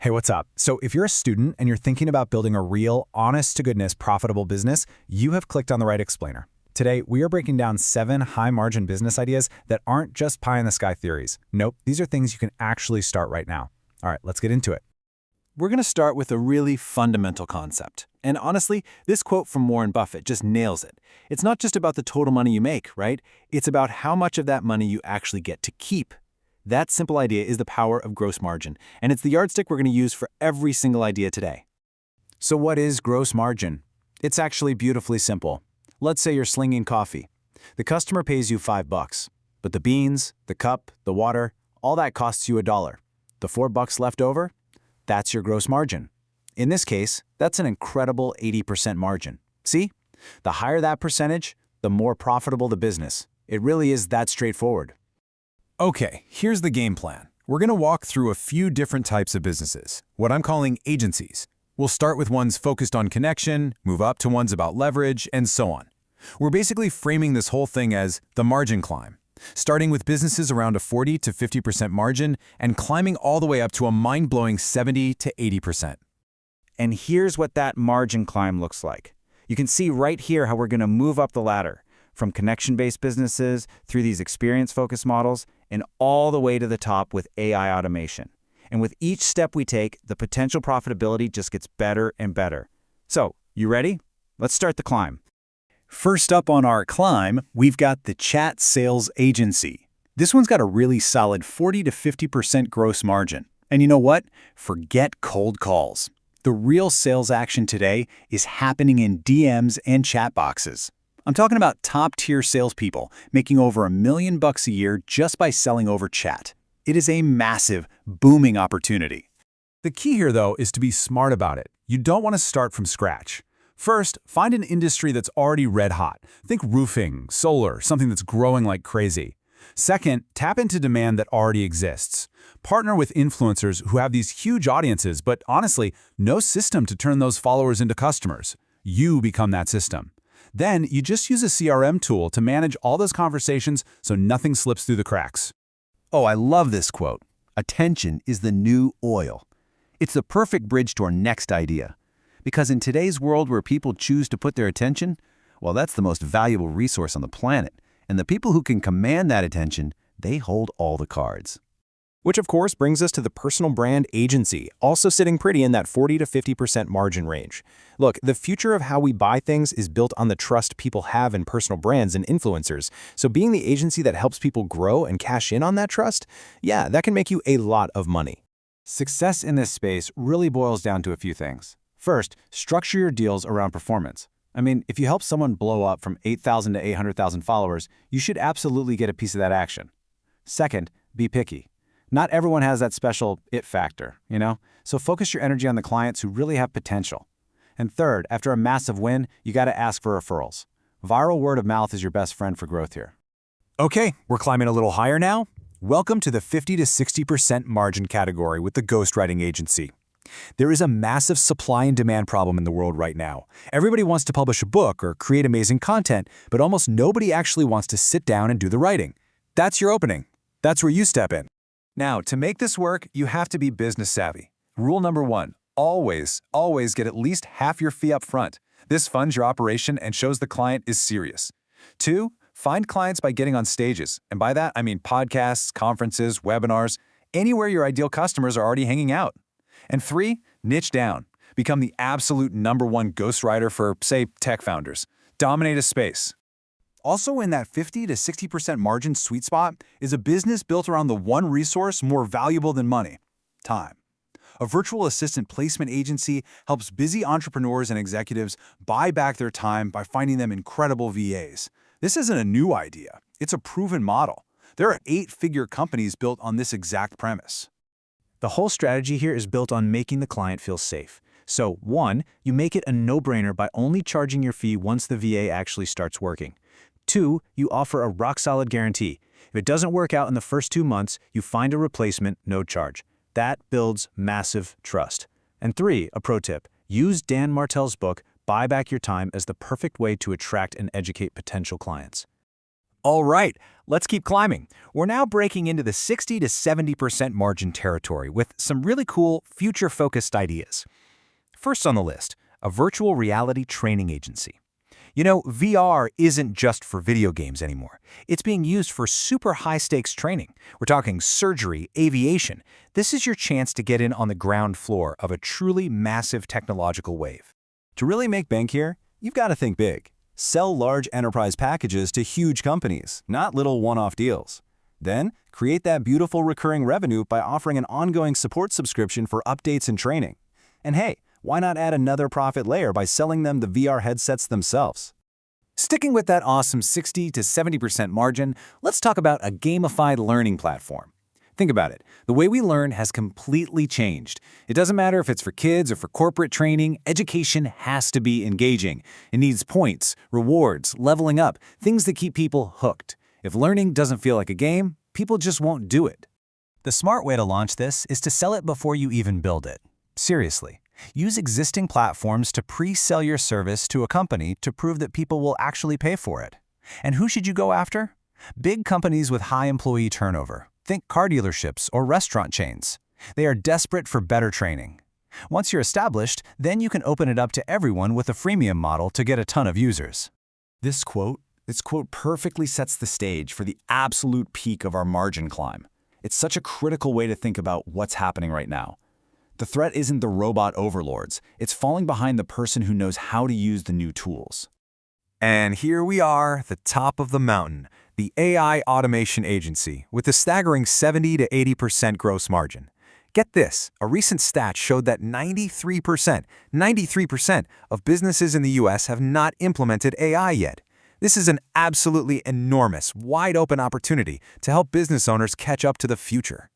Hey, what's up? So if you're a student and you're thinking about building a real, honest-to-goodness, profitable business, you have clicked on the right explainer. Today, we are breaking down 7 high-margin business ideas that aren't just pie-in-the-sky theories. Nope, these are things you can actually start right now. All right, let's get into it. We're going to start with a really fundamental concept. And honestly, this quote from Warren Buffett just nails it. It's not just about the total money you make, right? It's about how much of that money you actually get to keep. That simple idea is the power of gross margin, and it's the yardstick we're going to use for every single idea today. So what is gross margin? It's actually beautifully simple. Let's say you're slinging coffee. The customer pays you $5, but the beans, the cup, the water, all that costs you $1. The $4 left over? That's your gross margin. In this case, that's an incredible 80% margin. See? The higher that percentage, the more profitable the business. It really is that straightforward. Okay, here's the game plan. We're going to walk through a few different types of businesses, what I'm calling agencies. We'll start with ones focused on connection, move up to ones about leverage, and so on. We're basically framing this whole thing as the margin climb, starting with businesses around a 40 to 50% margin and climbing all the way up to a mind-blowing 70 to 80%. And here's what that margin climb looks like. You can see right here how we're going to move up the ladder, from connection-based businesses through these experience-focused models and all the way to the top with AI automation. And with each step we take, the potential profitability just gets better and better. So, you ready? Let's start the climb. First up on our climb, we've got the chat sales agency. This one's got a really solid 40 to 50% gross margin. And you know what? Forget cold calls. The real sales action today is happening in DMs and chat boxes. I'm talking about top-tier salespeople making over $1 million a year just by selling over chat. It is a massive, booming opportunity. The key here, though, is to be smart about it. You don't want to start from scratch. First, find an industry that's already red hot. Think roofing, solar, something that's growing like crazy. Second, tap into demand that already exists. Partner with influencers who have these huge audiences, but honestly, no system to turn those followers into customers. You become that system. Then you just use a CRM tool to manage all those conversations so nothing slips through the cracks. Oh, I love this quote. Attention is the new oil. It's the perfect bridge to our next idea. Because in today's world where people choose to put their attention, well, that's the most valuable resource on the planet. And the people who can command that attention, they hold all the cards. Which of course brings us to the personal brand agency, also sitting pretty in that 40 to 50% margin range. Look, the future of how we buy things is built on the trust people have in personal brands and influencers. So being the agency that helps people grow and cash in on that trust, yeah, that can make you a lot of money. Success in this space really boils down to a few things. First, structure your deals around performance. I mean, if you help someone blow up from 8,000 to 800,000 followers, you should absolutely get a piece of that action. Second, be picky. Not everyone has that special it factor, you know? So focus your energy on the clients who really have potential. And third, after a massive win, you got to ask for referrals. Viral word of mouth is your best friend for growth here. Okay, we're climbing a little higher now. Welcome to the 50 to 60% margin category with the ghostwriting agency. There is a massive supply and demand problem in the world right now. Everybody wants to publish a book or create amazing content, but almost nobody actually wants to sit down and do the writing. That's your opening. That's where you step in. Now, to make this work, you have to be business savvy. Rule number 1, always get at least half your fee up front. This funds your operation and shows the client is serious. 2, find clients by getting on stages. And by that, I mean podcasts, conferences, webinars, anywhere your ideal customers are already hanging out. And 3, niche down. Become the absolute #1 ghostwriter for, say, tech founders. Dominate a space. Also in that 50 to 60% margin sweet spot is a business built around the one resource more valuable than money: time. A virtual assistant placement agency helps busy entrepreneurs and executives buy back their time by finding them incredible VAs. This isn't a new idea. It's a proven model. There are 8-figure companies built on this exact premise. The whole strategy here is built on making the client feel safe. So 1, you make it a no-brainer by only charging your fee once the VA actually starts working. 2, you offer a rock-solid guarantee. If it doesn't work out in the first 2 months, you find a replacement, no charge. That builds massive trust. And 3, a pro tip, use Dan Martell's book, Buy Back Your Time, as the perfect way to attract and educate potential clients. All right, let's keep climbing. We're now breaking into the 60 to 70% margin territory with some really cool, future-focused ideas. First on the list, a virtual reality training agency. You know, VR isn't just for video games anymore. It's being used for super high-stakes training. We're talking surgery, aviation. This is your chance to get in on the ground floor of a truly massive technological wave. To really make bank here, you've got to think big. Sell large enterprise packages to huge companies, not little one-off deals. Then, create that beautiful recurring revenue by offering an ongoing support subscription for updates and training. And hey, why not add another profit layer by selling them the VR headsets themselves? Sticking with that awesome 60 to 70% margin, let's talk about a gamified learning platform. Think about it. The way we learn has completely changed. It doesn't matter if it's for kids or for corporate training, education has to be engaging. It needs points, rewards, leveling up, things that keep people hooked. If learning doesn't feel like a game, people just won't do it. The smart way to launch this is to sell it before you even build it. Seriously. Use existing platforms to pre-sell your service to a company to prove that people will actually pay for it. And who should you go after? Big companies with high employee turnover. Think car dealerships or restaurant chains. They are desperate for better training. Once you're established, then you can open it up to everyone with a freemium model to get a ton of users. This quote perfectly sets the stage for the absolute peak of our margin climb. It's such a critical way to think about what's happening right now. The threat isn't the robot overlords. It's falling behind the person who knows how to use the new tools. And here we are, the top of the mountain, the AI automation agency with a staggering 70 to 80% gross margin. Get this, a recent stat showed that 93% of businesses in the US have not implemented AI yet. This is an absolutely enormous, wide-open opportunity to help business owners catch up to the future.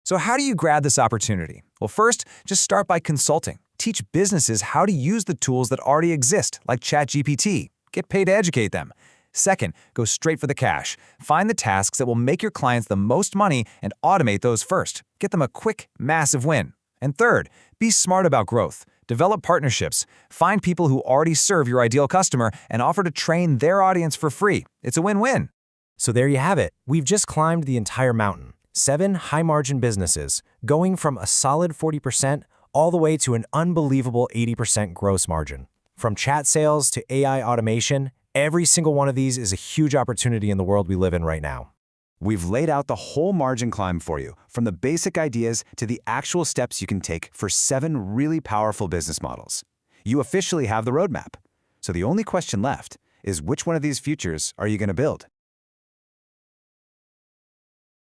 So how do you grab this opportunity? Well, first, just start by consulting. Teach businesses how to use the tools that already exist, like ChatGPT. Get paid to educate them. Second, go straight for the cash. Find the tasks that will make your clients the most money and automate those first. Get them a quick, massive win. And third, be smart about growth. Develop partnerships. Find people who already serve your ideal customer and offer to train their audience for free. It's a win-win. So there you have it. We've just climbed the entire mountain. 7 high-margin businesses, going from a solid 40% all the way to an unbelievable 80% gross margin. From chat sales to AI automation, every single one of these is a huge opportunity in the world we live in right now. We've laid out the whole margin climb for you, from the basic ideas to the actual steps you can take for 7 really powerful business models. You officially have the roadmap. So the only question left is which one of these futures are you going to build?